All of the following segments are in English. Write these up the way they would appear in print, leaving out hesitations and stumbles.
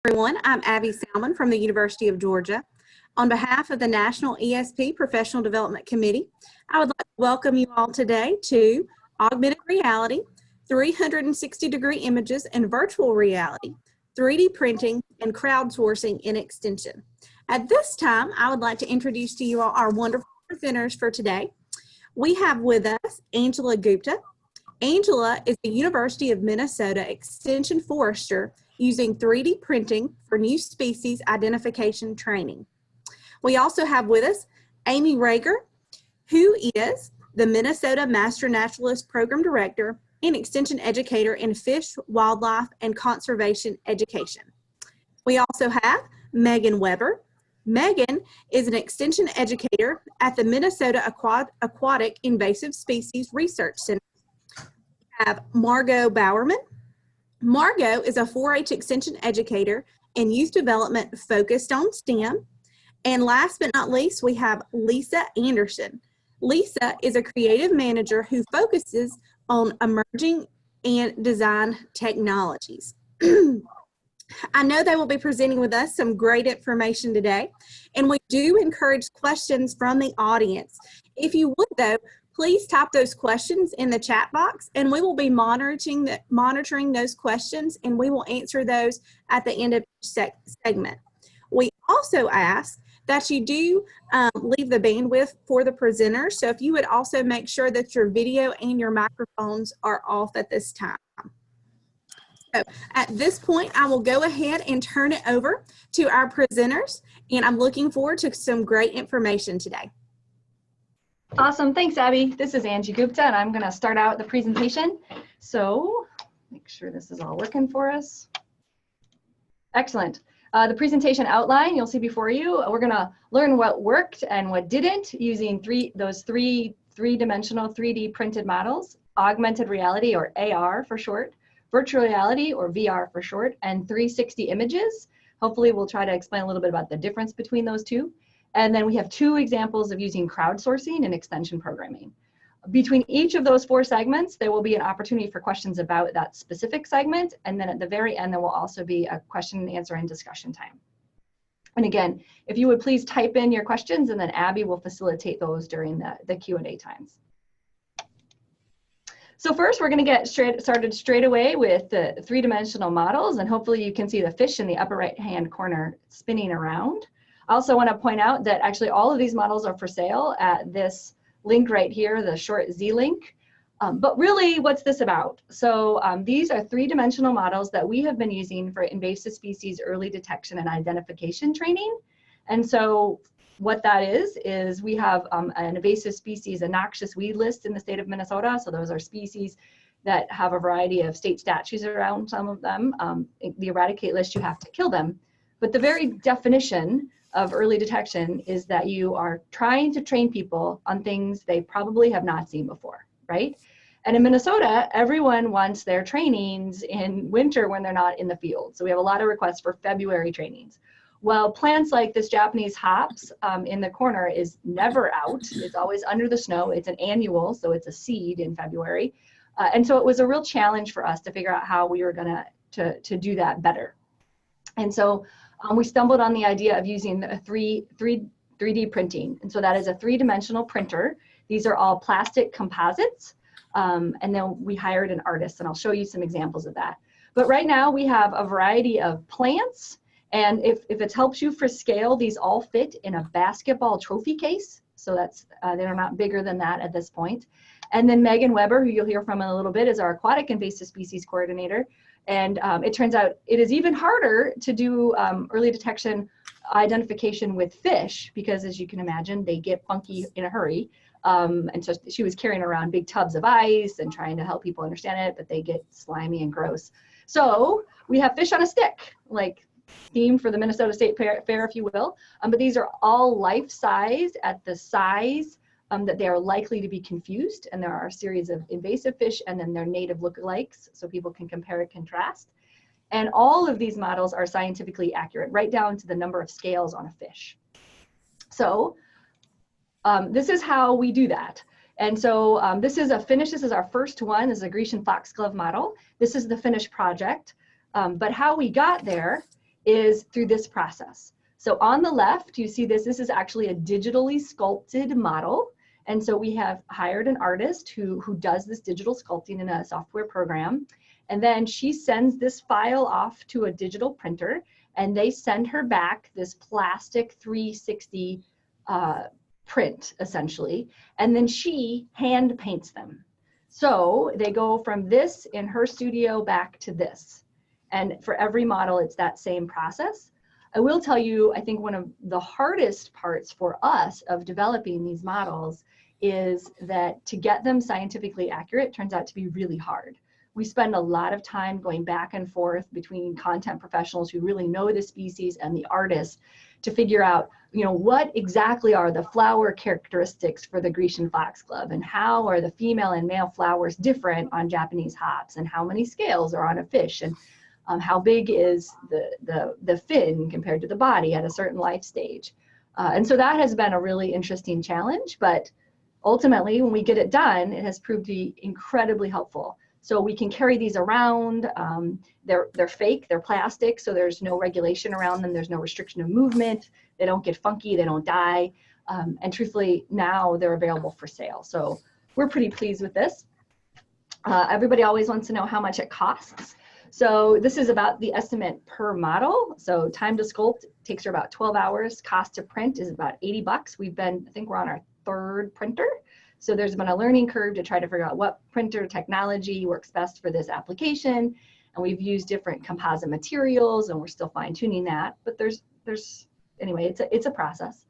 Everyone, I'm Abby Salmon from the University of Georgia. On behalf of the National ESP Professional Development Committee, I would like to welcome you all today to Augmented Reality, 360-degree images and virtual reality, 3D printing, and crowdsourcing in extension. At this time, I would like to introduce to you all our wonderful presenters for today. We have with us Angela Gupta. Angela is the University of Minnesota Extension Forester using 3D printing for new species identification training. We also have with us Amy Reger, who is the Minnesota Master Naturalist Program Director and Extension Educator in Fish, Wildlife, and Conservation Education. We also have Megan Weber. Megan is an Extension Educator at the Minnesota Aquatic Invasive Species Research Center. We have Margot Bowerman. Margot is a 4-H Extension Educator in Youth Development focused on STEM. And last but not least, we have Lisa Anderson. Lisa is a creative manager who focuses on emerging and design technologies. I know they will be presenting with us some great information today, and we do encourage questions from the audience. If you would, though, please type those questions in the chat box, and we will be monitoring those questions, and we will answer those at the end of each segment. We also ask that you do leave the bandwidth for the presenters, so if you would also make sure that your video and your microphones are off at this time. So at this point, I will go ahead and turn it over to our presenters, and I'm looking forward to some great information today. Awesome, thanks Abby. This is Angie Gupta and I'm gonna start out the presentation. So make sure this is all working for us. Excellent. The presentation outline you'll see before you, we're gonna learn what worked and what didn't using those three-dimensional 3D printed models, augmented reality or AR for short, virtual reality or VR for short, and 360 images. Hopefully we'll try to explain a little bit about the difference between those two. And then we have 2 examples of using crowdsourcing and extension programming. Between each of those 4 segments, there will be an opportunity for questions about that specific segment. And then at the very end, there will also be a question and answer and discussion time. And again, if you would please type in your questions and then Abby will facilitate those during the Q&A times. So first, we're gonna get started straight away with the 3-dimensional models. And hopefully you can see the fish in the upper right-hand corner spinning around. I also want to point out that actually all of these models are for sale at this link right here, the short Z link. But really, what's this about? So these are 3-dimensional models that we have been using for invasive species early detection and identification training. And so what that is we have an invasive species, a noxious weed list in the state of Minnesota. So those are species that have a variety of state statutes around some of them. The eradicate list, you have to kill them. But the very definition of early detection is that you are trying to train people on things they probably have not seen before, right? And in Minnesota, everyone wants their trainings in winter when they're not in the field. So we have a lot of requests for February trainings. Well, plants like this Japanese hops in the corner is never out. It's always under the snow. It's an annual, so it's a seed in February. And so it was a real challenge for us to figure out how we were gonna to do that better. And so we stumbled on the idea of using a 3D printing. And so that is a 3-dimensional printer. These are all plastic composites. And then we hired an artist, and I'll show you some examples of that. But right now we have a variety of plants. And if it helps you for scale, these all fit in a basketball trophy case. So that's they're not bigger than that at this point. And then Megan Weber, who you'll hear from in a little bit, is our aquatic invasive species coordinator. And it turns out it is even harder to do early detection identification with fish because, as you can imagine, they get funky in a hurry. And so she was carrying around big tubs of ice and trying to help people understand it, but they get slimy and gross. So we have fish on a stick, like themed for the Minnesota State Fair, if you will. But these are all life-size at the size that they are likely to be confused. And there are a series of invasive fish and then their native lookalikes, so people can compare and contrast. And all of these models are scientifically accurate, right down to the number of scales on a fish. So this is how we do that. And so this is our first one, this is a Grecian foxglove model. This is the finished project. But how we got there is through this process. So on the left, you see this is actually a digitally sculpted model. And so we have hired an artist who does this digital sculpting in a software program. And then she sends this file off to a digital printer, and they send her back this plastic 360 print, essentially. And then she hand paints them. So they go from this in her studio back to this. And for every model, it's that same process. I will tell you, I think one of the hardest parts for us of developing these models is that to get them scientifically accurate turns out to be really hard. We spend a lot of time going back and forth between content professionals who really know the species and the artists to figure out, what exactly are the flower characteristics for the Grecian foxglove, and how are the female and male flowers different on Japanese hops, and how many scales are on a fish, and how big is the fin compared to the body at a certain life stage. And so that has been a really interesting challenge, but ultimately when we get it done, it has proved to be incredibly helpful. So we can carry these around. They're fake, they're plastic, so there's no regulation around them. There's no restriction of movement. They don't get funky, they don't die. And truthfully, now they're available for sale. So we're pretty pleased with this. Everybody always wants to know how much it costs. So this is about the estimate per model. So time to sculpt takes her about 12 hours. Cost to print is about 80 bucks. I think we're on our 3rd printer. So there's been a learning curve to try to figure out what printer technology works best for this application. And we've used different composite materials, and we're still fine tuning that. But anyway, it's a process.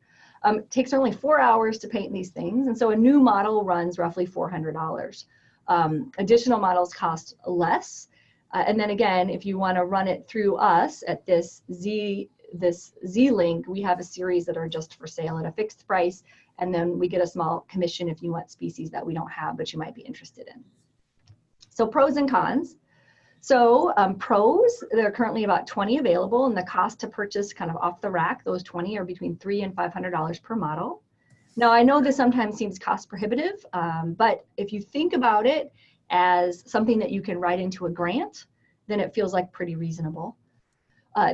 It takes only 4 hours to paint these things. And so a new model runs roughly $400. Additional models cost less. And then again, if you want to run it through us at this Z link, we have a series that are just for sale at a fixed price. And then we get a small commission if you want species that we don't have, but you might be interested in. So pros and cons. So pros, there are currently about 20 available, and the cost to purchase kind of off the rack, those 20 are between $300 and $500 per model. Now, I know this sometimes seems cost prohibitive, but if you think about it as something that you can write into a grant, then it feels like pretty reasonable.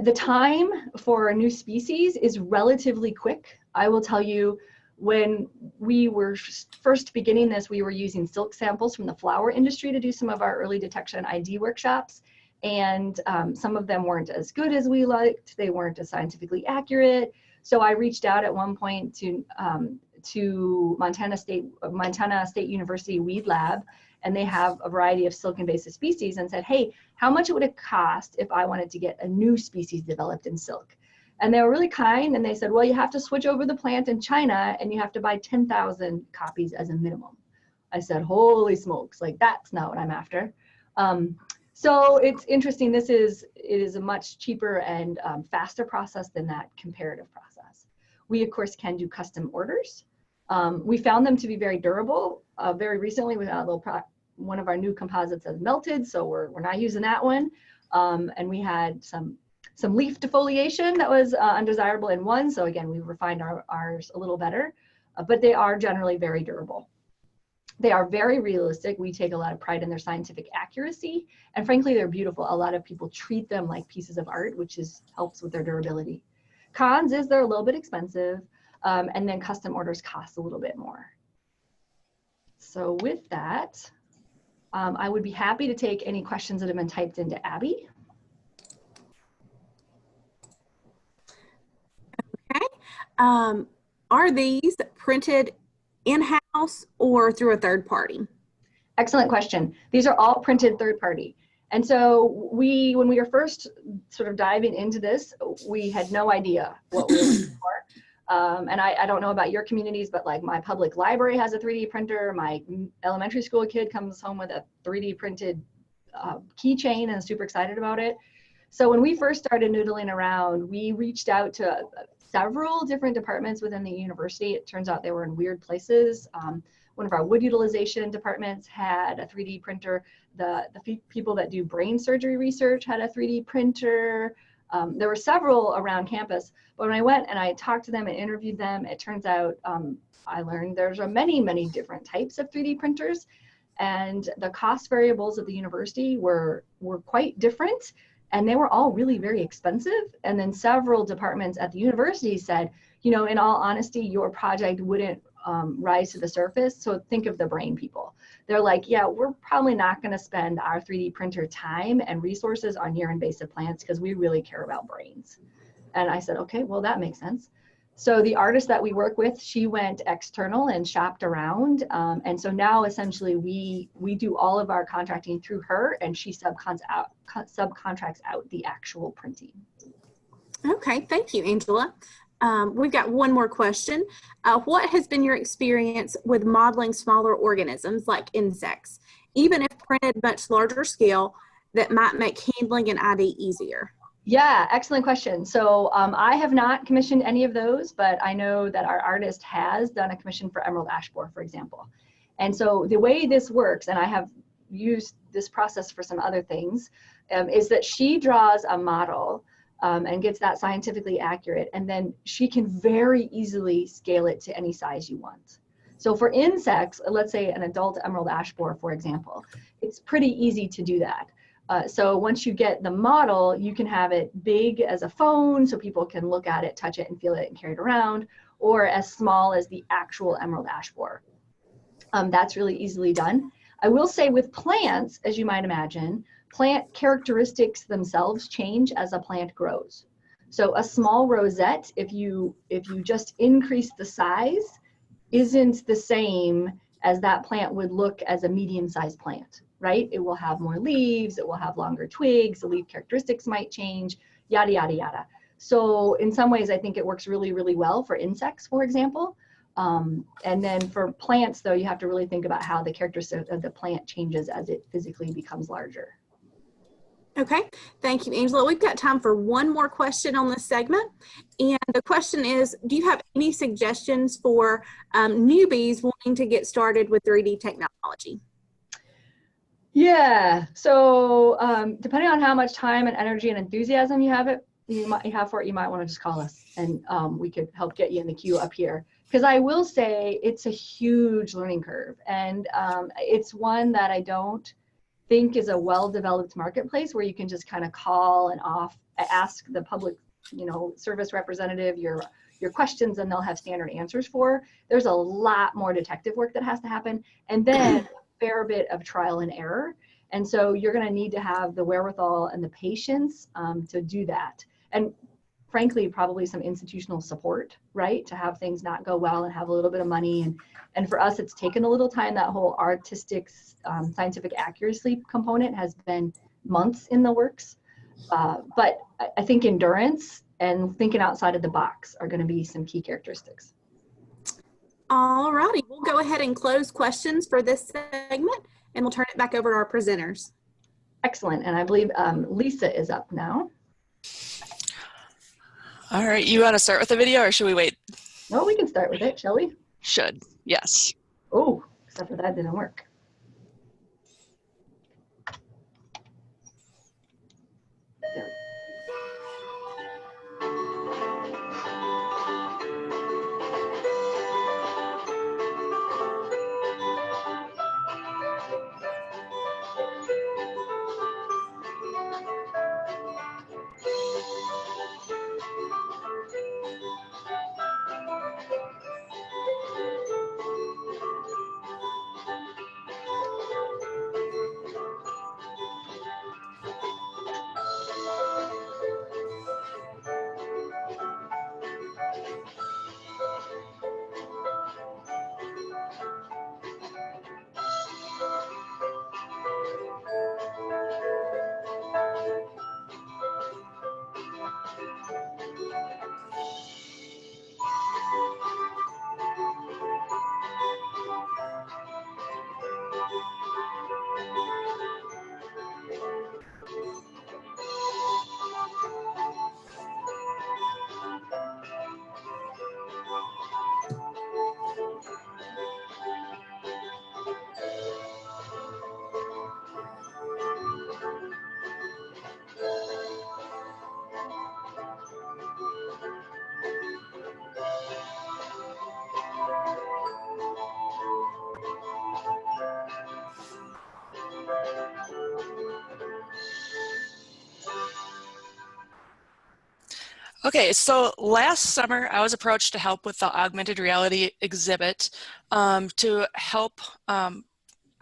The time for a new species is relatively quick. I will tell you, when we were first beginning this, we were using silk samples from the flower industry to do some of our early detection ID workshops. And some of them weren't as good as we liked. They weren't as scientifically accurate. So I reached out at one point to Montana State University Weed Lab, and they have a variety of silk invasive species, and said, hey, how much would it cost if I wanted to get a new species developed in silk? And they were really kind, and they said, well, you have to switch over the plant in China, and you have to buy 10,000 copies as a minimum. I said, holy smokes, like that's not what I'm after. So it's interesting, it is a much cheaper and faster process than that comparative process. We, of course, can do custom orders. We found them to be very durable. Very recently, we had one of our new composites has melted, so we're not using that one. And we had some leaf defoliation that was undesirable in one, so again, we refined ours a little better, but they are generally very durable. They are very realistic. We take a lot of pride in their scientific accuracy, and frankly, they're beautiful. A lot of people treat them like pieces of art, which helps with their durability. Cons is they're a little bit expensive, and then custom orders cost a little bit more. So with that, I would be happy to take any questions that have been typed into Abby. Okay. Are these printed in-house or through a third party? Excellent question. These are all printed third party. And so when we were first sort of diving into this, we had no idea what we were looking for. And I don't know about your communities, but like my public library has a 3D printer. My elementary school kid comes home with a 3D printed keychain and is super excited about it. So when we first started noodling around, we reached out to several different departments within the university. It turns out they were in weird places. One of our wood utilization departments had a 3D printer. The people that do brain surgery research had a 3D printer. There were several around campus, but when I went and I talked to them and interviewed them, it turns out I learned there's many, many different types of 3D printers, and the cost variables at the university were quite different. and they were all really very expensive. And then several departments at the university said, you know, in all honesty, your project wouldn't rise to the surface. So think of the brain people. They're like, yeah, we're probably not going to spend our 3D printer time and resources on your invasive plants because we really care about brains. And I said, okay, well, that makes sense. So the artist that we work with, she went external and shopped around. And so now essentially we do all of our contracting through her, and she subcontracts out the actual printing. Okay, thank you, Angela. We've got one more question. What has been your experience with modeling smaller organisms like insects, even if printed much larger scale, that might make handling an ID easier? Yeah, excellent question. So I have not commissioned any of those, but I know that our artist has done a commission for emerald ash borer, for example. And so the way this works, and I have used this process for some other things, is that she draws a model and gets that scientifically accurate, and then she can very easily scale it to any size you want. So for insects, let's say an adult emerald ash borer, for example, it's pretty easy to do that. So once you get the model, you can have it big as a phone so people can look at it, touch it, and feel it and carry it around, or as small as the actual emerald ash borer. That's really easily done. I will say with plants, as you might imagine, plant characteristics themselves change as a plant grows. So a small rosette, if you just increase the size, isn't the same as that plant would look as a medium-sized plant, right? It will have more leaves, it will have longer twigs, the leaf characteristics might change, yada, yada, yada. So in some ways, I think it works really, really well for insects, for example. And then for plants, though, you have to really think about how the characteristics of the plant changes as it physically becomes larger. Okay, thank you, Angela. We've got time for one more question on this segment. And the question is, do you have any suggestions for newbies wanting to get started with 3D technology? Yeah, so depending on how much time and energy and enthusiasm you have for it, you might want to just call us, and we could help get you in the queue up here. Because I will say it's a huge learning curve, and it's one that I don't think is a well-developed marketplace where you can just kind of call and ask the public, service representative your questions and they'll have standard answers for. There's a lot more detective work that has to happen, and then a fair bit of trial and error. And so you're going to need to have the wherewithal and the patience to do that. And frankly, probably some institutional support, right? To have things not go well and have a little bit of money. And for us, it's taken a little time. That whole artistic, scientific accuracy component has been months in the works. But I think endurance and thinking outside of the box are going to be some key characteristics. All righty, we'll go ahead and close questions for this segment, and we'll turn it back over to our presenters. Excellent. And I believe Lisa is up now. All right, you want to start with the video or should we wait? No, we can start with it, shall we? Should, yes. Oh, except for that didn't work. There we go. Okay, so last summer I was approached to help with the augmented reality exhibit to help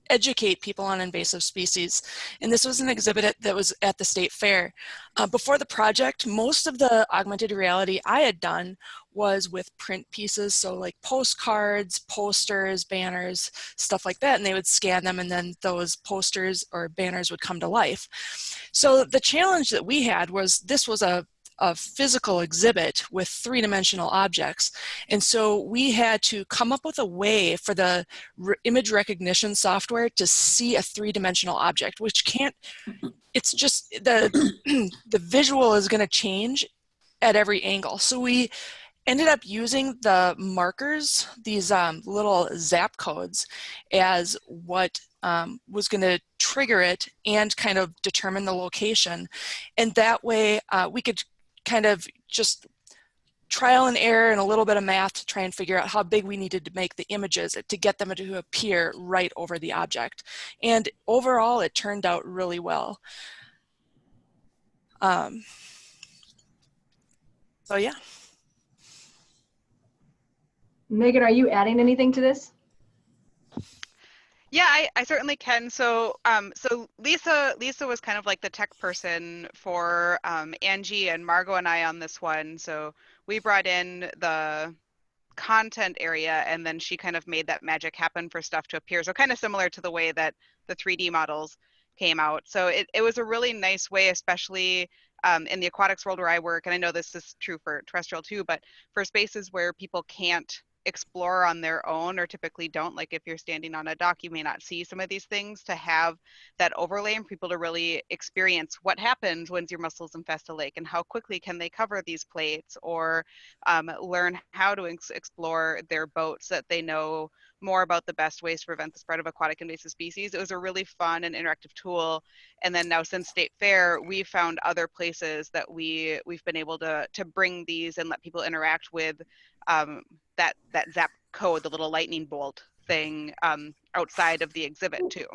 educate people on invasive species. And this was an exhibit that was at the state fair. Before the project, most of the augmented reality I had done was with print pieces, so like postcards, posters, banners, stuff like that, and they would scan them and then those posters or banners would come to life. So the challenge that we had was this was a physical exhibit with three-dimensional objects. And so we had to come up with a way for the image recognition software to see a three-dimensional object, which can't, it's just, the visual is gonna change at every angle. So we ended up using the markers, these little zap codes, as what was going to trigger it and kind of determine the location. And that way we could kind of just trial and error and a little bit of math to try and figure out how big we needed to make the images to get them to appear right over the object. And overall, it turned out really well. So yeah. Megan, are you adding anything to this? Yeah, I certainly can. So, so Lisa was kind of like the tech person for Angie and Margot and I on this one. So we brought in the content area, and then she kind of made that magic happen for stuff to appear. So kind of similar to the way that the 3D models came out. So it was a really nice way, especially in the aquatics world where I work, and I know this is true for terrestrial too, but for spaces where people can't explore on their own or typically don't, like if you're standing on a dock, you may not see some of these things, to have that overlay and people to really experience what happens when your mussels infest a lake and how quickly can they cover these plates, or learn how to explore their boats so that they know more about the best ways to prevent the spread of aquatic invasive species. It was a really fun and interactive tool. And then now since State Fair, we've found other places that we've been able to bring these and let people interact with that zap code, the little lightning bolt thing outside of the exhibit too.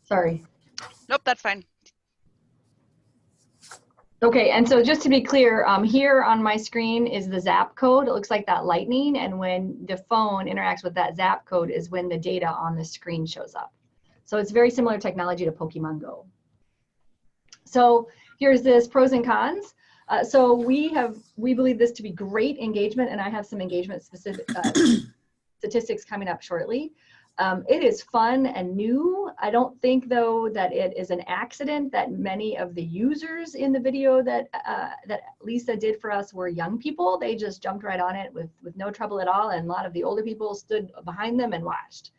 Sorry. Nope, that's fine. Okay, and so just to be clear, here on my screen is the zap code. It looks like that lightning, and when the phone interacts with that zap code is when the data on the screen shows up. So it's very similar technology to Pokemon Go. So here's this pros and cons. So we believe this to be great engagement, and I have some engagement specific statistics coming up shortly. It is fun and new. I don't think, though, that it is an accident that many of the users in the video that Lisa did for us were young people. They just jumped right on it with no trouble at all, and a lot of the older people stood behind them and watched.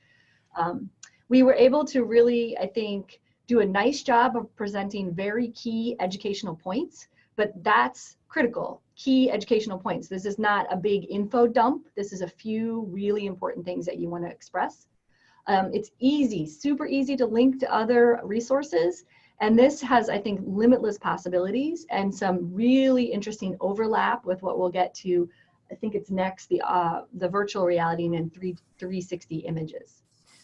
We were able to really, I think, do a nice job of presenting very key educational points, but that's critical, key educational points. This is not a big info dump. This is a few really important things that you want to express. It's easy, super easy to link to other resources. And this has, I think, limitless possibilities and some really interesting overlap with what we'll get to, I think it's next, the virtual reality and 360 images.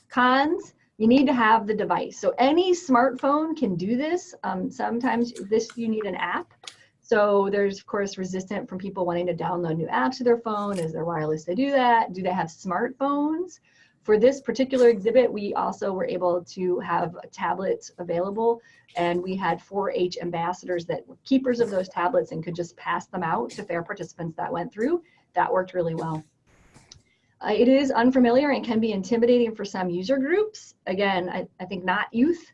Cons, you need to have the device. So any smartphone can do this. Sometimes you need an app. So there's, of course, resistance from people wanting to download new apps to their phone. Is there wireless to do that? Do they have smartphones? For this particular exhibit, we also were able to have tablets available, and we had 4-H ambassadors that were keepers of those tablets and could just pass them out to fair participants that went through. That worked really well. It is unfamiliar and can be intimidating for some user groups. Again, I think not youth,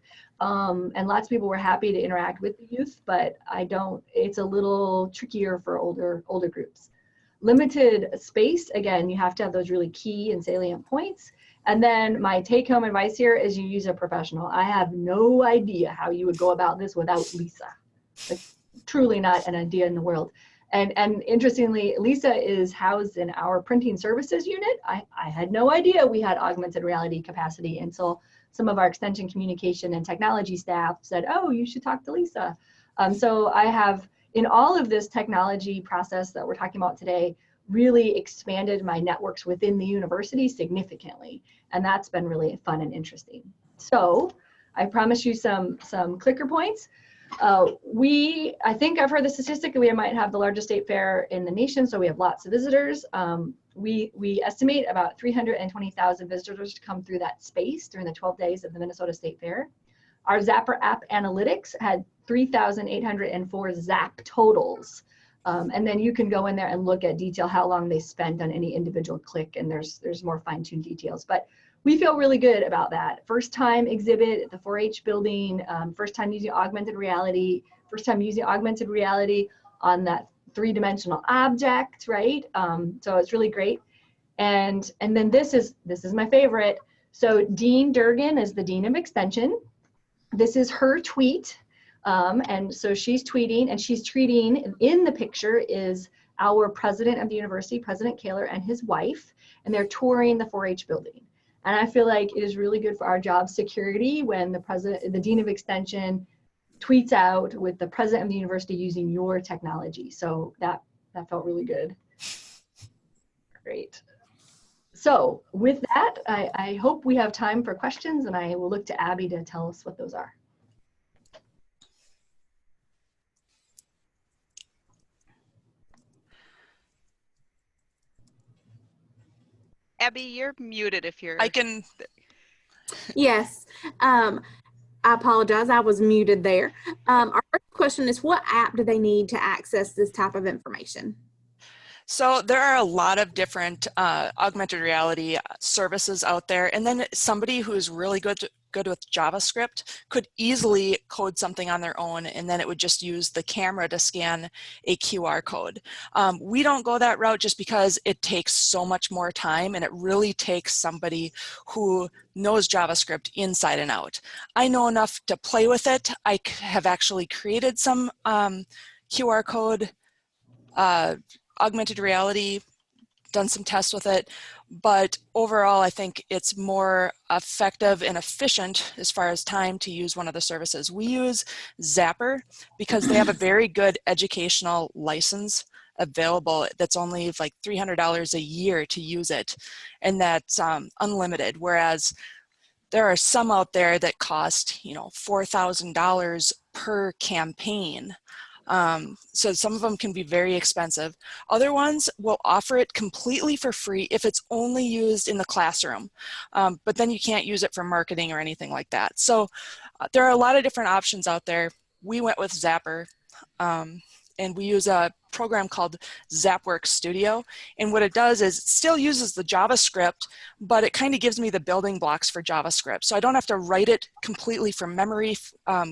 and lots of people were happy to interact with the youth, but it's a little trickier for older groups. Limited space, again, you have to have those really key and salient points. And then my take-home advice here is you use a professional. I have no idea how you would go about this without Lisa. Like, truly not an idea in the world. And interestingly, Lisa is housed in our printing services unit. I had no idea we had augmented reality capacity until some of our extension communication and technology staff said, oh, you should talk to Lisa. So I have, in all of this technology process that we're talking about today, really expanded my networks within the university significantly. And that's been really fun and interesting. So I promise you some clicker points. I think I've heard the statistic that we might have the largest state fair in the nation, so we have lots of visitors. We estimate about 320,000 visitors to come through that space during the 12 days of the Minnesota State Fair. Our Zapper app analytics had 3,804 Zap totals. And then you can go in there and look at detail how long they spent on any individual click, and there's more fine-tuned details. But we feel really good about that. First time exhibit at the 4-H building, first time using augmented reality, on that three-dimensional object, right? So it's really great. And then this is my favorite. So Dean Durgan is the Dean of Extension. This is her tweet. And so she's tweeting, and she's tweeting, in the picture is our president of the university, President Kaler, and his wife, and they're touring the 4-H building. And I feel like it is really good for our job security when the Dean of Extension tweets out with the president of the university using your technology. So that felt really good. Great. So with that, I hope we have time for questions, and I will look to Abby to tell us what those are. Abby, you're muted if you're... I can... Yes. I apologize. I was muted there. Our first question is, what app do they need to access this type of information? So there are a lot of different augmented reality services out there, and then somebody who's really good with JavaScript could easily code something on their own, and then it would just use the camera to scan a QR code. We don't go that route just because it takes so much more time, and it really takes somebody who knows JavaScript inside and out. I know enough to play with it. I have actually created some QR code augmented reality, done some tests with it, but overall I think it's more effective and efficient as far as time to use one of the services. We use Zapper because they have a very good educational license available that's only like $300 a year to use it, and that's unlimited, whereas there are some out there that cost, $4,000 per campaign. So some of them can be very expensive. Other ones will offer it completely for free if it's only used in the classroom, but then you can't use it for marketing or anything like that. So there are a lot of different options out there. We went with Zapper, and we use a program called ZapWorks Studio. And what it does is it still uses the JavaScript, but it kind of gives me the building blocks for JavaScript. So I don't have to write it completely from memory,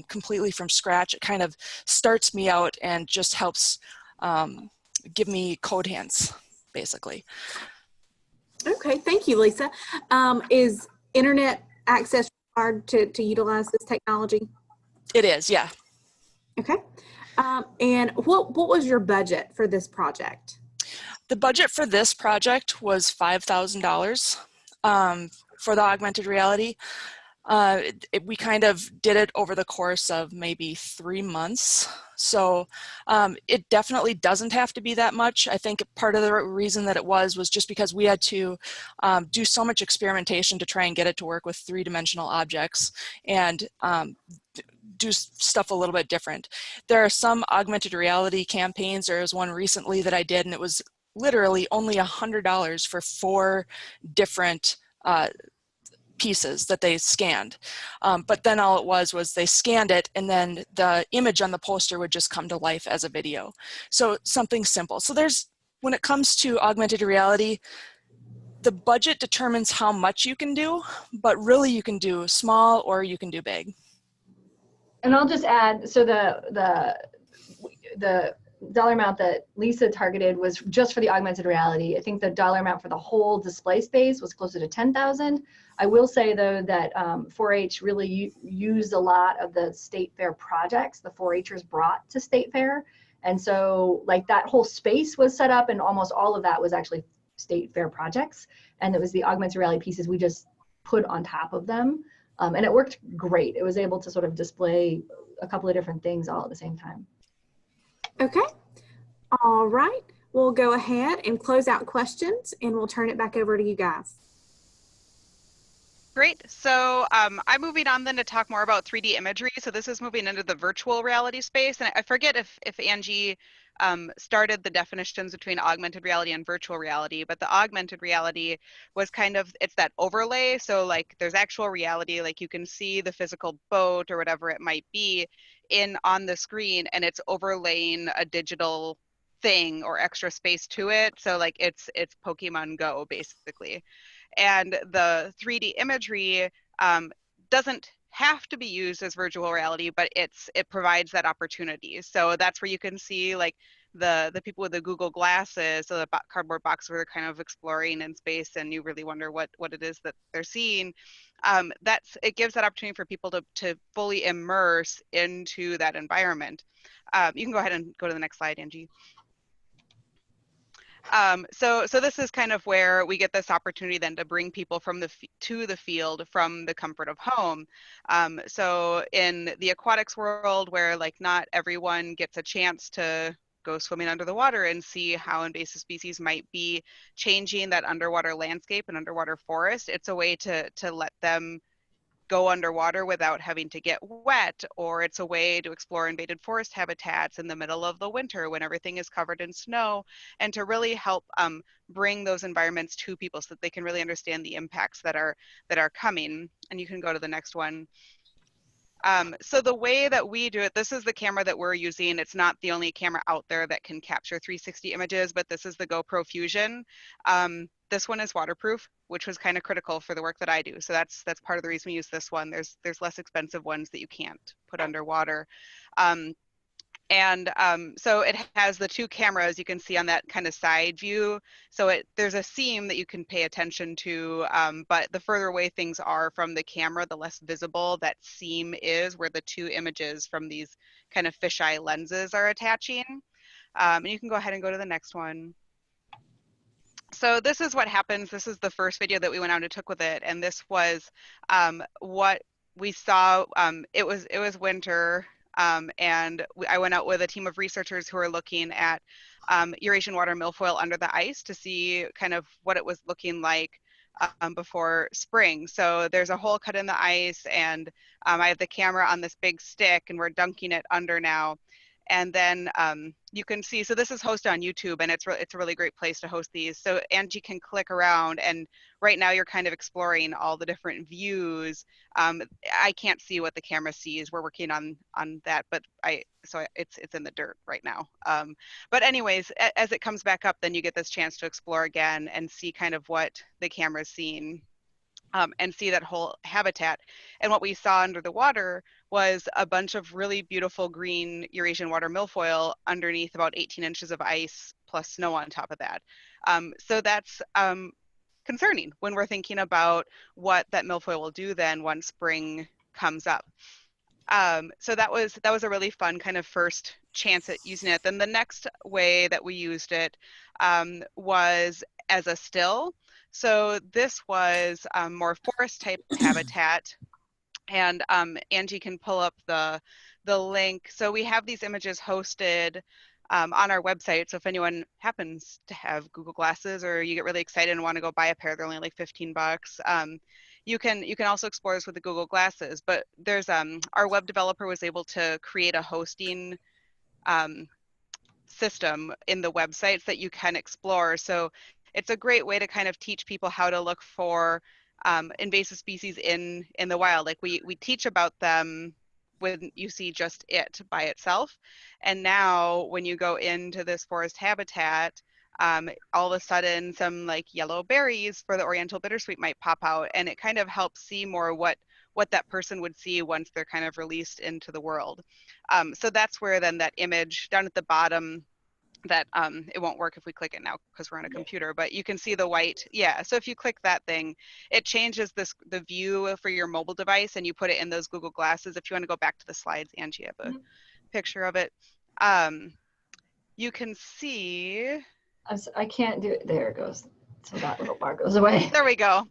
completely from scratch. It kind of starts me out and just helps give me code hints, basically. Okay, thank you, Lisa. Is internet access required to utilize this technology? It is, yeah. Okay. And what was your budget for this project? The budget for this project was $5,000 for the augmented reality. We kind of did it over the course of maybe 3 months. So it definitely doesn't have to be that much. I think part of the reason that it was just because we had to do so much experimentation to try and get it to work with three-dimensional objects and do stuff a little bit different. There are some augmented reality campaigns. There was one recently that I did, and it was literally only $100 for 4 different pieces that they scanned. But then all it was they scanned it, and then the image on the poster would just come to life as a video. So something simple. So when it comes to augmented reality, the budget determines how much you can do, but really you can do small or you can do big. And I'll just add, so the dollar amount that Lisa targeted was just for the augmented reality. I think the dollar amount for the whole display space was closer to 10,000. I will say though that 4-H really used a lot of the state fair projects the 4-Hers brought to state fair. And so like that whole space was set up, and almost all of that was actually state fair projects. And it was the augmented reality pieces we just put on top of them. And it worked great. It was able to sort of display a couple of different things all at the same time. Okay. All right. We'll go ahead and close out questions, and we'll turn it back over to you guys. Great. So I'm moving on then to talk more about 3D imagery. So this is moving into the virtual reality space. And I forget if Angie started the definitions between augmented reality and virtual reality, but the augmented reality was kind of, it's that overlay. So like there's actual reality, like you can see the physical boat or whatever it might be on the screen, and it's overlaying a digital thing or extra space to it. So like it's Pokemon Go basically. And the 3D imagery doesn't have to be used as virtual reality, but it provides that opportunity. So that's where you can see like the people with the Google glasses, so the cardboard box where they're kind of exploring in space, and you really wonder what it is that they're seeing. It gives that opportunity for people to fully immerse into that environment. You can go ahead and go to the next slide, Angie. So this is kind of where we get this opportunity then to bring people to the field from the comfort of home. So in the aquatics world, where like not everyone gets a chance to go swimming under the water and see how invasive species might be changing that underwater landscape and underwater forest, it's a way to let them go underwater without having to get wet, or it's a way to explore invaded forest habitats in the middle of the winter when everything is covered in snow, and to really help bring those environments to people so that they can really understand the impacts that are coming. And you can go to the next one. So the way that we do it, this is the camera that we're using. It's not the only camera out there that can capture 360 images, but this is the GoPro Fusion. This one is waterproof, which was kind of critical for the work that I do. So that's part of the reason we use this one. There's less expensive ones that you can't put underwater. So it has the two cameras you can see on that kind of side view. So there's a seam that you can pay attention to, but the further away things are from the camera, the less visible that seam is, where the two images from these kind of fisheye lenses are attaching. And you can go ahead and go to the next one. So this is what happens. This is the first video that we went out and took with it, and this was what we saw. It was winter. I went out with a team of researchers who are looking at Eurasian water milfoil under the ice to see kind of what it was looking like before spring. So there's a hole cut in the ice, and I have the camera on this big stick, and we're dunking it under now. And then you can see, so this is hosted on YouTube, and it's a really great place to host these. So Angie can click around, and right now you're kind of exploring all the different views. I can't see what the camera sees. We're working on that, but it's in the dirt right now. But anyways, as it comes back up, then you get this chance to explore again and see kind of what the camera's seeing. And see that whole habitat. And what we saw under the water was a bunch of really beautiful green Eurasian water milfoil underneath about 18 inches of ice plus snow on top of that. So that's concerning when we're thinking about what that milfoil will do then once spring comes up. So that was a really fun kind of first chance at using it. Then the next way that we used it was as a still. So this was more forest type habitat, and Angie can pull up the link. So we have these images hosted on our website. So if anyone happens to have Google glasses, or you get really excited and want to go buy a pair, they're only like 15 bucks. You can also explore this with the Google glasses, but there's our web developer was able to create a hosting system in the websites that you can explore. So it's a great way to kind of teach people how to look for invasive species in the wild. Like we teach about them when you see just it by itself. And now when you go into this forest habitat, all of a sudden some like yellow berries for the oriental bittersweet might pop out, and it kind of helps see more what that person would see once they're kind of released into the world. So that's where then that image down at the bottom, that it won't work if we click it now because we're on a computer, but you can see the white. Yeah, so if you click that thing, it changes the view for your mobile device, and you put it in those Google glasses. If you want to go back to the slides, Angie, I have a picture of it. You can see. I can't do it. There it goes. So that little bar goes away. There we go.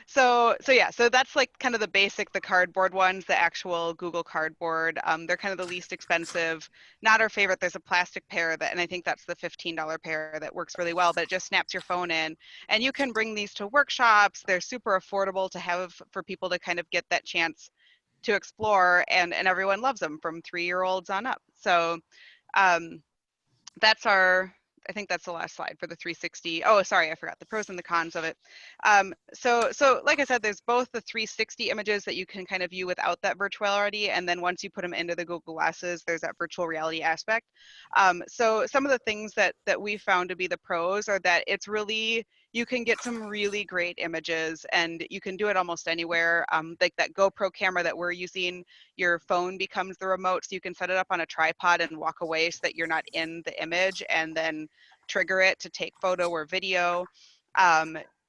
So that's like kind of the basic, the cardboard ones, the actual Google Cardboard. They're kind of the least expensive. Not our favorite. There's a plastic pair that, and I think that's the $15 pair that works really well, but it just snaps your phone in. And you can bring these to workshops. They're super affordable to have for people to kind of get that chance to explore, and everyone loves them from 3-year-olds on up. So that's our, I think that's the last slide for the 360. Oh, sorry, I forgot the pros and the cons of it. So like I said, there's both the 360 images that you can kind of view without that virtual reality, and then once you put them into the Google Glasses, there's that virtual reality aspect. So some of the things that we found to be the pros are that it's really, you can get some really great images, and you can do it almost anywhere. Like that GoPro camera that we're using, your phone becomes the remote, so you can set it up on a tripod and walk away so that you're not in the image, and then trigger it to take photo or video.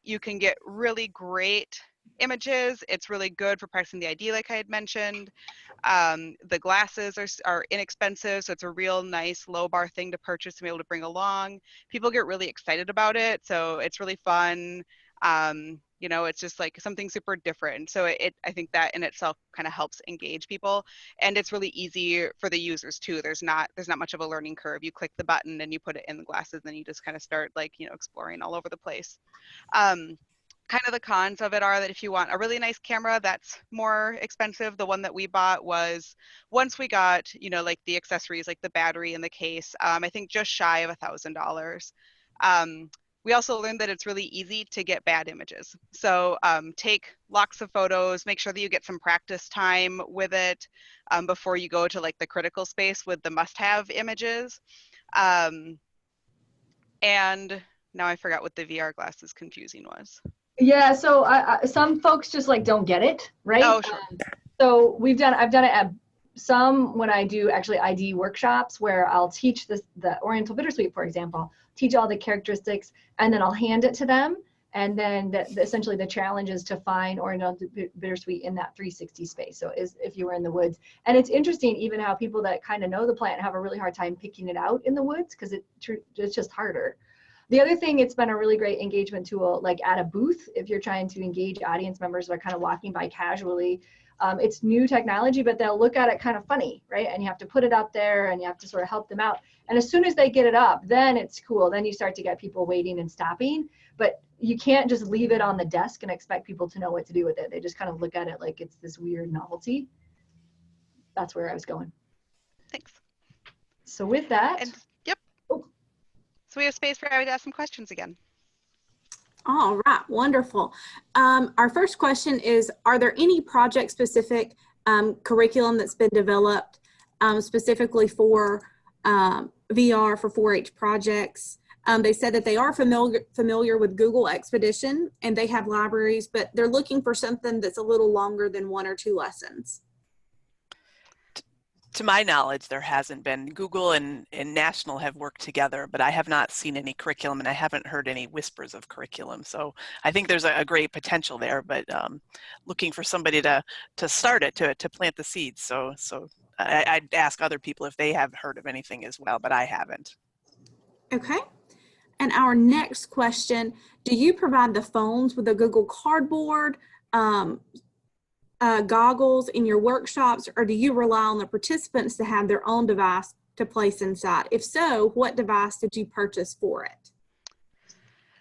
You can get really great images. It's really good for pricing the ID, like I had mentioned. The glasses are inexpensive, so it's a real nice low bar thing to purchase and be able to bring along. People get really excited about it, so it's really fun. You know, it's just like something super different. So I think that in itself kind of helps engage people, and it's really easy for the users too. There's not much of a learning curve. You click the button and you put it in the glasses, and then you just kind of start, like, you know, exploring all over the place. Kind of the cons of it are that if you want a really nice camera that's more expensive, the one that we bought was, once we got, you know, like the accessories, like the battery and the case, I think just shy of $1,000. We also learned that it's really easy to get bad images. So take lots of photos, make sure that you get some practice time with it before you go to like the critical space with the must-have images. And now I forgot what the VR glasses confusing was. Yeah, so some folks just like don't get it, right? Oh, sure. So I've done it at some when I do actually ID workshops where I'll teach the Oriental Bittersweet, for example, teach all the characteristics, and then I'll hand it to them. And then essentially the challenge is to find Oriental Bittersweet in that 360 space. So if you were in the woods. And it's interesting even how people that kind of know the plant have a really hard time picking it out in the woods, because it's just harder. The other thing, it's been a really great engagement tool, like at a booth, if you're trying to engage audience members that are kind of walking by casually. It's new technology, but they'll look at it kind of funny, right? And you have to put it up there and you have to sort of help them out. And as soon as they get it up, then it's cool. Then you start to get people waiting and stopping, but you can't just leave it on the desk and expect people to know what to do with it. They just kind of look at it like it's this weird novelty. That's where I was going. Thanks. So with that. And, yep. Oh. So we have space for everybody to ask some questions again. All right, wonderful. Our first question is, are there any project-specific curriculum that's been developed specifically for VR for 4-H projects? They said that they are familiar with Google Expedition and they have libraries, but they're looking for something that's a little longer than 1 or 2 lessons. To my knowledge, there hasn't been. Google and National have worked together, but I have not seen any curriculum and I haven't heard any whispers of curriculum. So I think there's a great potential there, but looking for somebody to start it, to plant the seeds. So I'd ask other people if they have heard of anything as well, but I haven't. Okay. And our next question, do you provide the phones with a Google Cardboard, goggles in your workshops, or do you rely on the participants to have their own device to place inside? If so, what device did you purchase for it?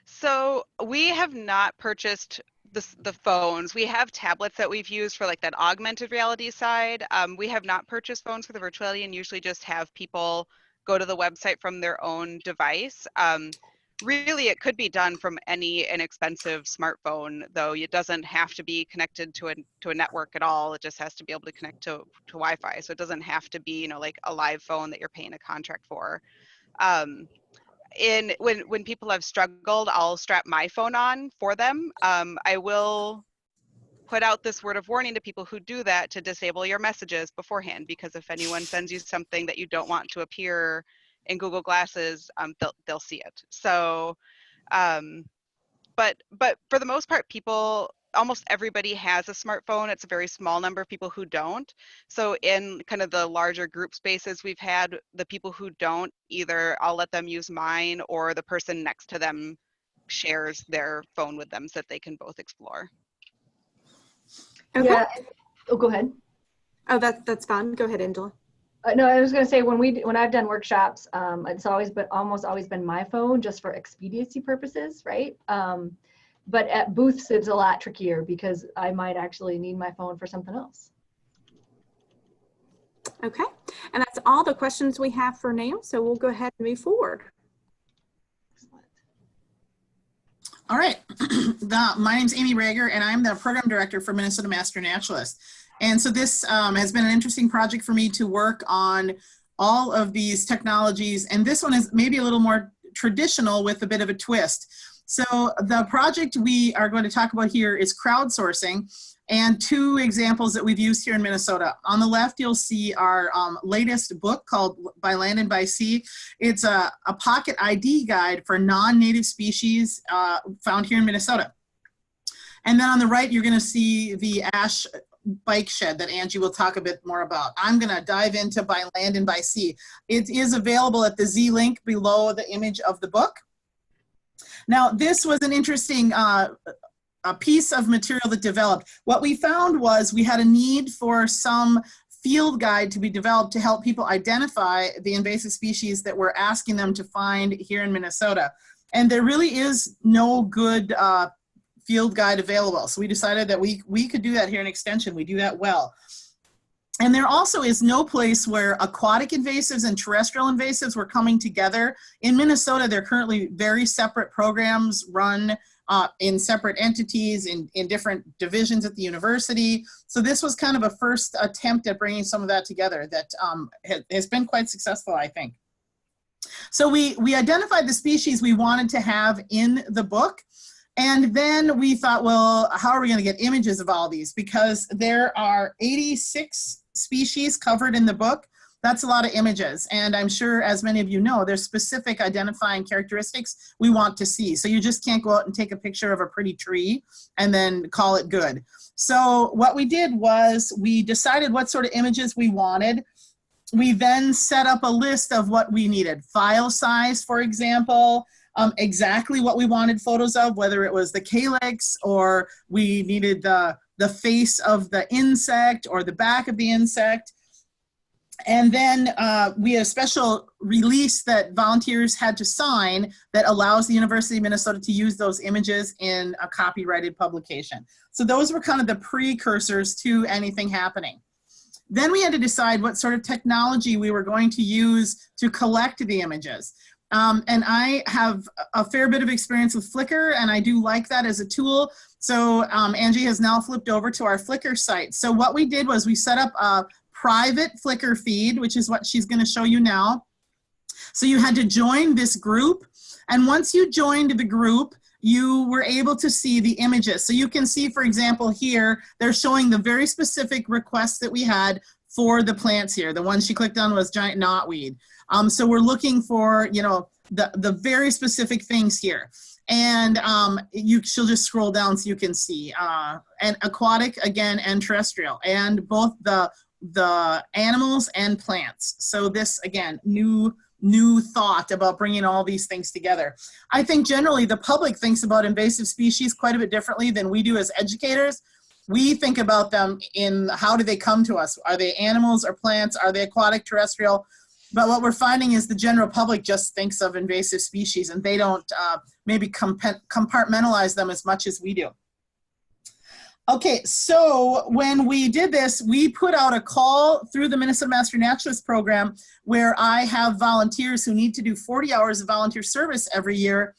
So we have not purchased the phones. We have tablets that we've used for like that augmented reality side. We have not purchased phones for the virtual reality and usually just have people go to the website from their own device. Really, it could be done from any inexpensive smartphone, though. It doesn't have to be connected to a network at all. It just has to be able to connect to Wi-Fi. So it doesn't have to be, you know, like a live phone that you're paying a contract for. When people have struggled, I'll strap my phone on for them. I will put out this word of warning to people who do that to disable your messages beforehand, because if anyone sends you something that you don't want to appear in Google Glasses, they'll see it. So, but for the most part, almost everybody has a smartphone. It's a very small number of people who don't. So in kind of the larger group spaces we've had, the people who don't, either I'll let them use mine or the person next to them shares their phone with them so that they can both explore. Okay. Yeah. Oh, go ahead. Oh, that's fine. Go ahead, Angela. No, I was going to say when I've done workshops, it's almost always been my phone just for expediency purposes, right? But at booths, it's a lot trickier because I might actually need my phone for something else. Okay, and that's all the questions we have for now, so we'll go ahead and move forward. Excellent. All right, my name's Amy Reger, and I'm the program director for Minnesota Master Naturalist. And so this has been an interesting project for me to work on all of these technologies, and this one is maybe a little more traditional with a bit of a twist. So the project we are going to talk about here is crowdsourcing, and two examples that we've used here in Minnesota. On the left, you'll see our latest book called By Land and by Sea. It's a pocket ID guide for non-native species found here in Minnesota. And then on the right, you're going to see the ash bike shed that Angie will talk a bit more about. I'm going to dive into By Land and by Sea. It is available at the Z link below the image of the book. Now, this was an interesting a piece of material that developed. What we found was we had a need for some field guide to be developed to help people identify the invasive species that we're asking them to find here in Minnesota. And there really is no good field guide available. So we decided that we could do that here in Extension. We do that well. And there also is no place where aquatic invasives and terrestrial invasives were coming together. In Minnesota, they're currently very separate programs run in separate entities in different divisions at the university. So this was kind of a first attempt at bringing some of that together that has been quite successful, I think. So we identified the species we wanted to have in the book. And then we thought, well, how are we going to get images of all these? Because there are 86 species covered in the book. That's a lot of images. And I'm sure, as many of you know, there's specific identifying characteristics we want to see. So you just can't go out and take a picture of a pretty tree and then call it good. So what we did was we decided what sort of images we wanted. We then set up a list of what we needed. File size, for example, exactly what we wanted photos of, whether it was the calyx or we needed the face of the insect or the back of the insect. And then we had a special release that volunteers had to sign that allows the University of Minnesota to use those images in a copyrighted publication. So those were kind of the precursors to anything happening. Then we had to decide what sort of technology we were going to use to collect the images. And I have a fair bit of experience with Flickr, and I do like that as a tool. So Angie has now flipped over to our Flickr site. So what we did was we set up a private Flickr feed, which is what she's going to show you now. So you had to join this group, and once you joined the group, you were able to see the images. So you can see, for example, here, they're showing the very specific requests that we had for the plants here. The one she clicked on was giant knotweed. So we're looking for, you know, the very specific things here. And she'll just scroll down so you can see. And aquatic, again, and terrestrial, and both the animals and plants. So this, again, new thought about bringing all these things together. I think generally the public thinks about invasive species quite a bit differently than we do as educators. We think about them in how do they come to us? Are they animals or plants? Are they aquatic, terrestrial? But what we're finding is the general public just thinks of invasive species, and they don't maybe compartmentalize them as much as we do. Okay, so when we did this, we put out a call through the Minnesota Master Naturalist program where I have volunteers who need to do 40 hours of volunteer service every year,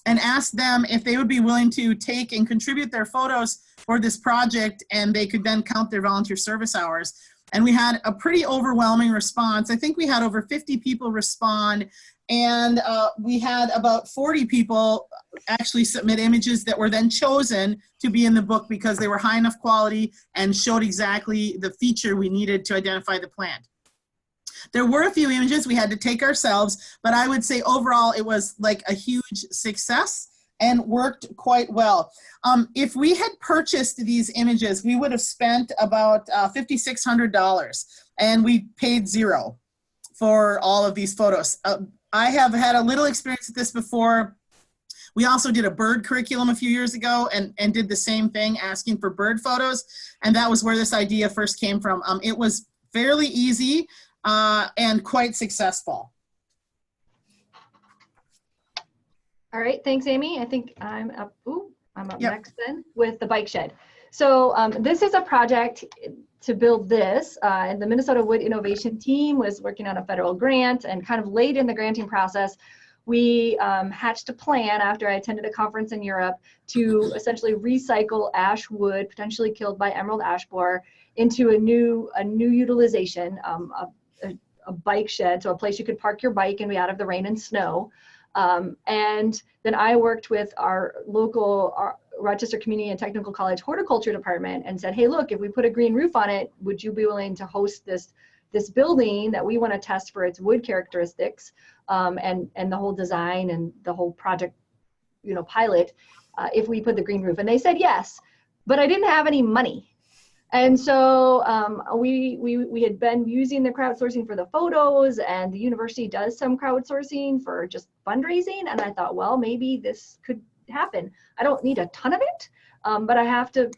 and ask them if they would be willing to take and contribute their photos for this project, and they could then count their volunteer service hours. And we had a pretty overwhelming response. I think we had over 50 people respond, and we had about 40 people actually submit images that were then chosen to be in the book because they were high enough quality and showed exactly the feature we needed to identify the plant. There were a few images we had to take ourselves, but I would say overall it was like a huge success and worked quite well. If we had purchased these images, we would have spent about $5,600, and we paid $0 for all of these photos. I have had a little experience with this before. We also did a bird curriculum a few years ago and did the same thing, asking for bird photos. And that was where this idea first came from. It was fairly easy and quite successful. All right, thanks, Amy. I think I'm up. I'm up Yep. next then with the bike shed. So this is a project to build this. And the Minnesota Wood Innovation Team was working on a federal grant, and kind of late in the granting process, we hatched a plan after I attended a conference in Europe to essentially recycle ash wood, potentially killed by emerald ash borer, into a new utilization, a bike shed, so a place you could park your bike and be out of the rain and snow. And then I worked with our local Rochester Community and Technical College horticulture department and said, hey, look, if we put a green roof on it, would you be willing to host this building that we want to test for its wood characteristics, and the whole design and the whole project, pilot, if we put the green roof? And they said yes, but I didn't have any money. And so we had been using the crowdsourcing for the photos, and the university does some crowdsourcing for just fundraising. And I thought, well, maybe this could happen. I don't need a ton of it, but I have to,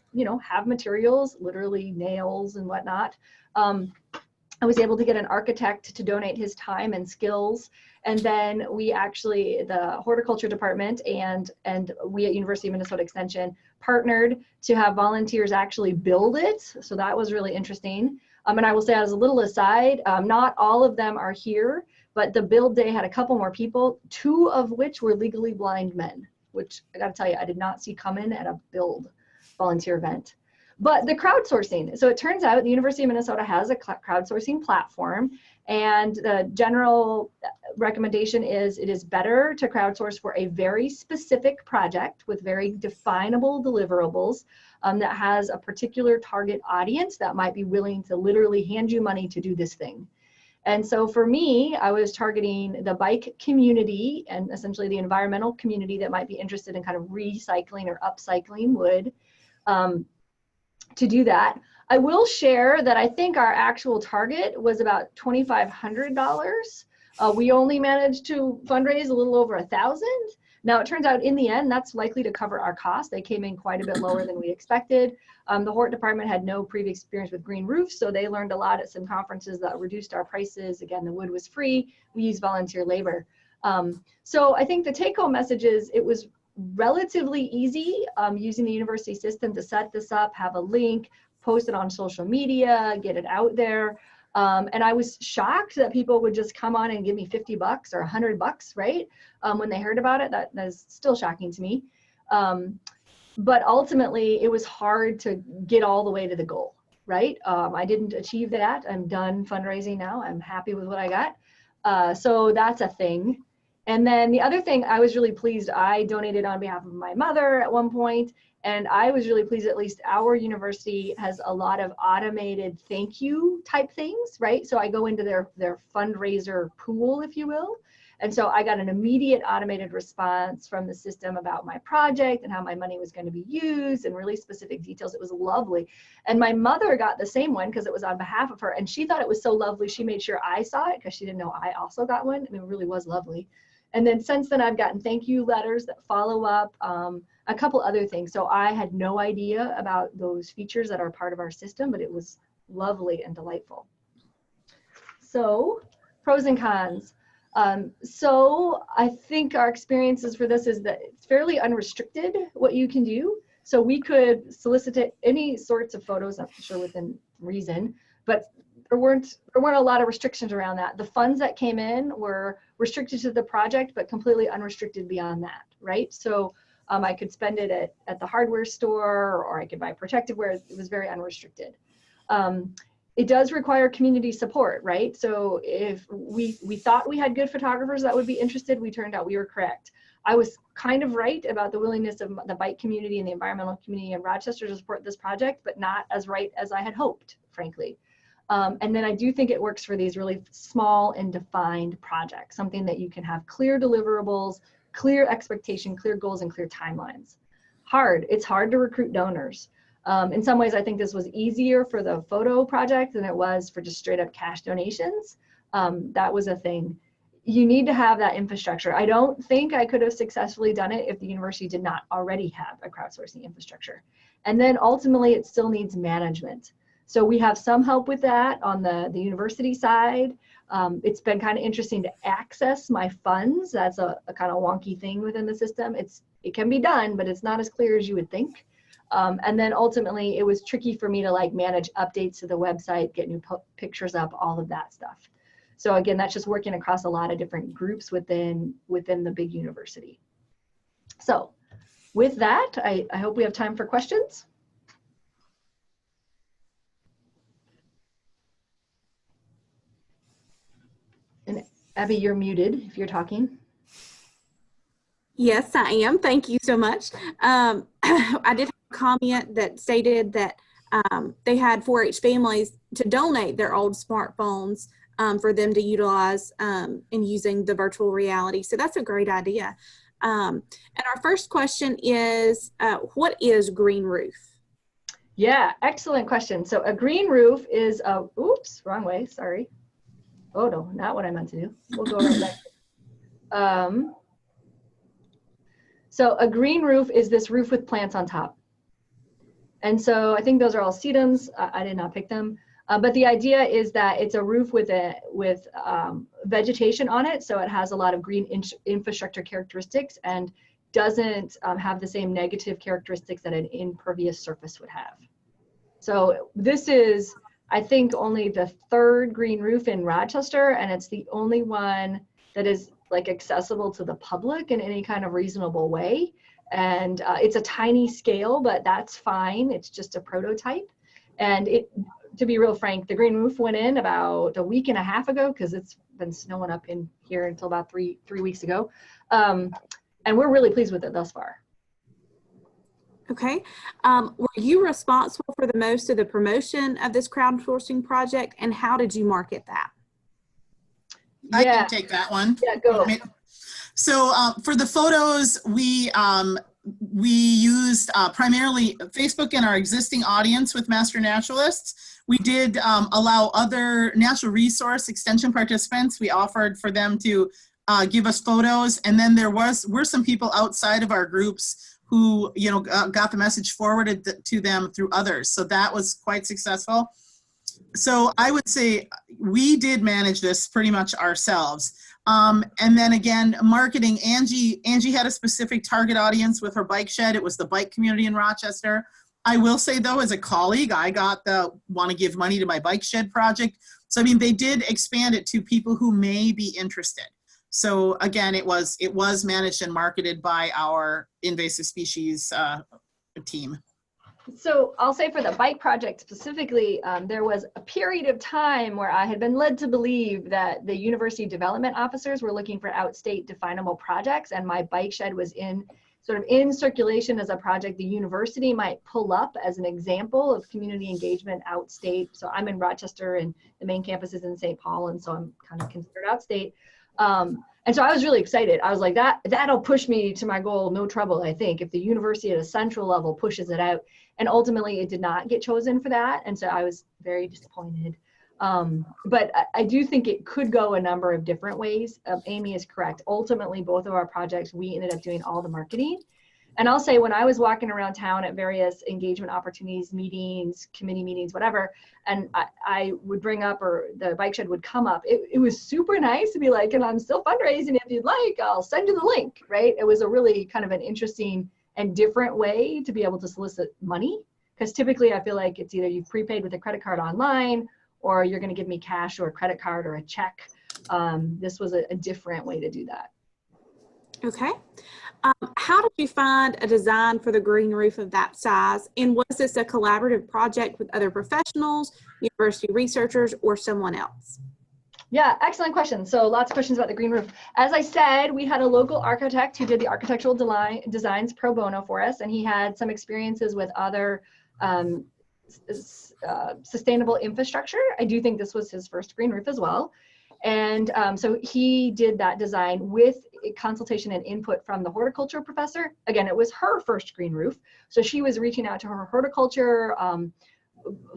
have materials, literally nails and whatnot. I was able to get an architect to donate his time and skills. And then we actually, the horticulture department and we at University of Minnesota Extension partnered to have volunteers actually build it. So that was really interesting. And I will say, as a little aside, not all of them are here, but the build day had a couple more people, 2 of which were legally blind men, which I gotta tell you, I did not see coming at a build volunteer event. But the crowdsourcing, so it turns out the University of Minnesota has a crowdsourcing platform, and the general recommendation is it is better to crowdsource for a very specific project with very definable deliverables that has a particular target audience that might be willing to literally hand you money to do this thing. And so for me, I was targeting the bike community and essentially the environmental community that might be interested in kind of recycling or upcycling wood. To do that, I will share that I think our actual target was about $2,500. We only managed to fundraise a little over 1,000. Now it turns out in the end, that's likely to cover our costs. They came in quite a bit lower than we expected. The Hort department had no previous experience with green roofs, so they learned a lot at some conferences that reduced our prices. Again, the wood was free. We used volunteer labor. So I think the take-home message is it was relatively easy using the university system to set this up, have a link, post it on social media, get it out there. And I was shocked that people would just come on and give me $50 or $100, right? When they heard about it, that is still shocking to me. But ultimately, it was hard to get all the way to the goal, right? I didn't achieve that. I'm done fundraising now. I'm happy with what I got. So that's a thing. And then the other thing, I was really pleased, I donated on behalf of my mother at one point, and I was really pleased at least our university has a lot of automated thank you type things, right? So I go into their fundraiser pool, if you will. And so I got an immediate automated response from the system about my project and how my money was going to be used and really specific details. It was lovely. And my mother got the same one because it was on behalf of her. And she thought it was so lovely. She made sure I saw it because she didn't know I also got one. I mean, it really was lovely. And then since then, I've gotten thank you letters that follow up, a couple other things. So I had no idea about those features that are part of our system, but it was lovely and delightful. So pros and cons. So I think our experiences for this is that it's fairly unrestricted what you can do. So we could solicit any sorts of photos, I'm sure within reason, but there weren't a lot of restrictions around that. The funds that came in were restricted to the project, but completely unrestricted beyond that, right? So I could spend it at the hardware store, or I could buy protective wear. It was very unrestricted. It does require community support, right? So if we thought we had good photographers that would be interested, we turned out we were correct. I was kind of right about the willingness of the bike community and the environmental community in Rochester to support this project, but not as right as I had hoped, frankly. And then I do think it works for these really small and defined projects, something that you can have clear deliverables, clear expectation, clear goals, and clear timelines. It's hard to recruit donors. In some ways, I think this was easier for the photo project than it was for just straight up cash donations. That was a thing. you need to have that infrastructure. I don't think I could have successfully done it if the university did not already have a crowdsourcing infrastructure. And then ultimately it still needs management. So we have some help with that on the university side. It's been kind of interesting to access my funds. That's a kind of wonky thing within the system. It can be done, but it's not as clear as you would think. And then ultimately it was tricky for me to like manage updates to the website, get new pictures up, all of that stuff. So again, that's just working across a lot of different groups within the big university. So with that, I hope we have time for questions. And Abby, you're muted if you're talking. Yes, I am. Thank you so much. I did have a comment that stated that they had 4-H families to donate their old smartphones for them to utilize in using the virtual reality. So that's a great idea. And our first question is, what is green roof? Yeah, excellent question. So a green roof is a, oops, wrong way, sorry. Oh no, not what I meant to do. We'll go right back. So a green roof is this roof with plants on top. And so I think those are all sedums. I did not pick them. But the idea is that it's a roof with vegetation on it. So it has a lot of green infrastructure characteristics and doesn't have the same negative characteristics that an impervious surface would have. So this is, I think, only the 3rd green roof in Rochester, and it's the only one that is like accessible to the public in any kind of reasonable way. And it's a tiny scale, but that's fine. It's just a prototype. And to be real frank, the green roof went in about a week and a half ago because it's been snowing up in here until about three weeks ago. And we're really pleased with it thus far. Okay. Were you responsible for the most of the promotion of this crowdsourcing project, and how did you market that? I can take that one. Yeah, go. So for the photos, we used primarily Facebook and our existing audience with Master Naturalists. We did allow other natural resource extension participants. We offered for them to give us photos, and then were some people outside of our groups who got the message forwarded to them through others. So that was quite successful. So I would say we did manage this pretty much ourselves. And then again, marketing, Angie had a specific target audience with her bike shed. It was the bike community in Rochester. I will say though, as a colleague, I got the want to give money to my bike shed project. So I mean, they did expand it to people who may be interested. So again, it was managed and marketed by our invasive species team. So I'll say for the bike project specifically, there was a period of time where I had been led to believe that the university development officers were looking for outstate definable projects, and my bike shed was in circulation as a project the university might pull up as an example of community engagement outstate. So I'm in Rochester and the main campus is in St. Paul, and so I'm kind of considered outstate. And so I was really excited. I was like, that'll push me to my goal, no trouble, I think, if the university at a central level pushes it out. And ultimately it did not get chosen for that. And so I was very disappointed. But I do think it could go a number of different ways. Amy is correct. Ultimately, both of our projects, we ended up doing all the marketing. And I'll say when I was walking around town at various engagement opportunities, meetings, committee meetings, whatever, and I would bring up, or the bike shed would come up, it was super nice to be like, and I'm still fundraising, if you'd like, I'll send you the link, right? It was a really kind of an interesting and different way to be able to solicit money. Because typically I feel like it's either you've prepaid with a credit card online, or you're gonna give me cash or a credit card or a check. This was a different way to do that. Okay. How did you find a design for the green roof of that size? And was this a collaborative project with other professionals, university researchers, or someone else? Yeah, excellent question. So lots of questions about the green roof. As I said, we had a local architect who did the architectural designs pro bono for us, and he had some experiences with other sustainable infrastructure. I do think this was his first green roof as well. And so he did that design with consultation and input from the horticulture professor. Again, it was her first green roof. So she was reaching out to her horticulture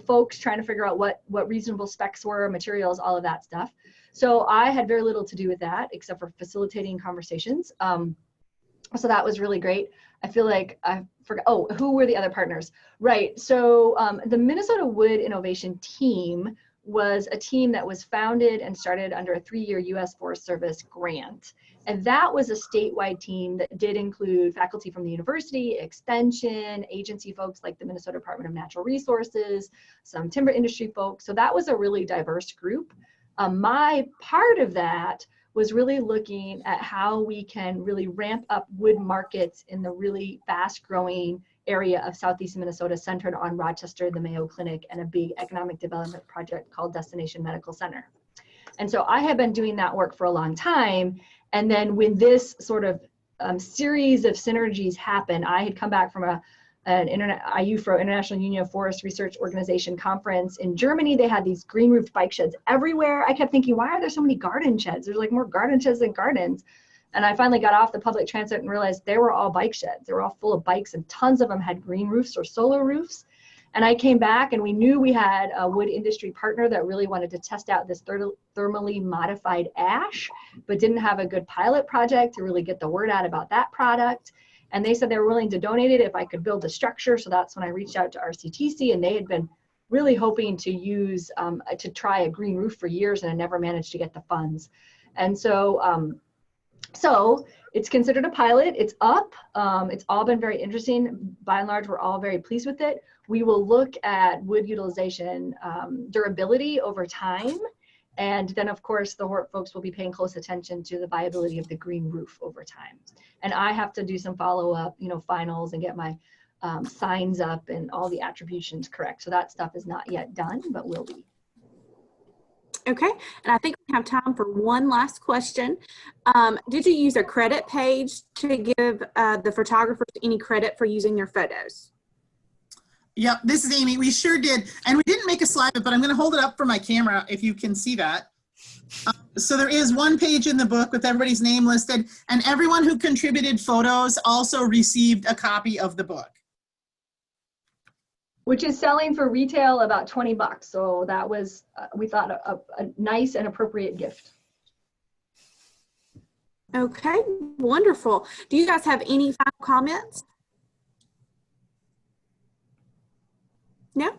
folks trying to figure out what reasonable specs were, materials, all of that stuff. So I had very little to do with that except for facilitating conversations. So that was really great. I feel like I forgot, oh, who were the other partners? Right, so the Minnesota Wood Innovation Team was a team that was founded and started under a 3-year U.S. Forest Service grant. And that was a statewide team that did include faculty from the university, extension, agency folks like the Minnesota Department of Natural Resources, some timber industry folks. So that was a really diverse group. My part of that was really looking at how we can really ramp up wood markets in the really fast growing area of Southeast Minnesota centered on Rochester, the Mayo Clinic, and a big economic development project called Destination Medical Center. And so I had been doing that work for a long time. And then when this sort of series of synergies happened, I had come back from an IUFRO, International Union of Forest Research Organization conference in Germany. They had these green roofed bike sheds everywhere. I kept thinking, why are there so many garden sheds? There's like more garden sheds than gardens. And I finally got off the public transit and realized they were all bike sheds. They were all full of bikes, and tons of them had green roofs or solar roofs. And I came back and we knew we had a wood industry partner that really wanted to test out this thermally modified ash, but didn't have a good pilot project to really get the word out about that product. And they said they were willing to donate it if I could build the structure. So that's when I reached out to RCTC, and they had been really hoping to use, to try a green roof for years and had never managed to get the funds. And so, so it's considered a pilot. It's up. It's all been very interesting. By and large, we're all very pleased with it. We will look at wood utilization durability over time. And then, of course, the HORT folks will be paying close attention to the viability of the green roof over time. And I have to do some follow-up, finals and get my signs up and all the attributions correct. So that stuff is not yet done, but will be. Okay, and I think we have time for one last question. Did you use a credit page to give the photographers any credit for using their photos? Yep, this is Amy. We sure did. And we didn't make a slide, but I'm going to hold it up for my camera if you can see that. So there is one page in the book with everybody's name listed, and everyone who contributed photos also received a copy of the book. Which is selling for retail about 20 bucks. So that was, we thought, a nice and appropriate gift. Okay, wonderful. Do you guys have any final comments? No?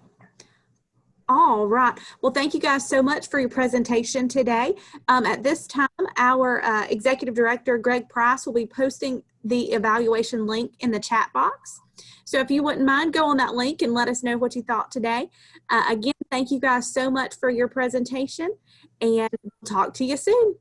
All right. Well, thank you guys so much for your presentation today. At this time, our Executive Director, Greg Price, will be posting the evaluation link in the chat box. So if you wouldn't mind, go on that link and let us know what you thought today. Again, thank you guys so much for your presentation, and we'll talk to you soon.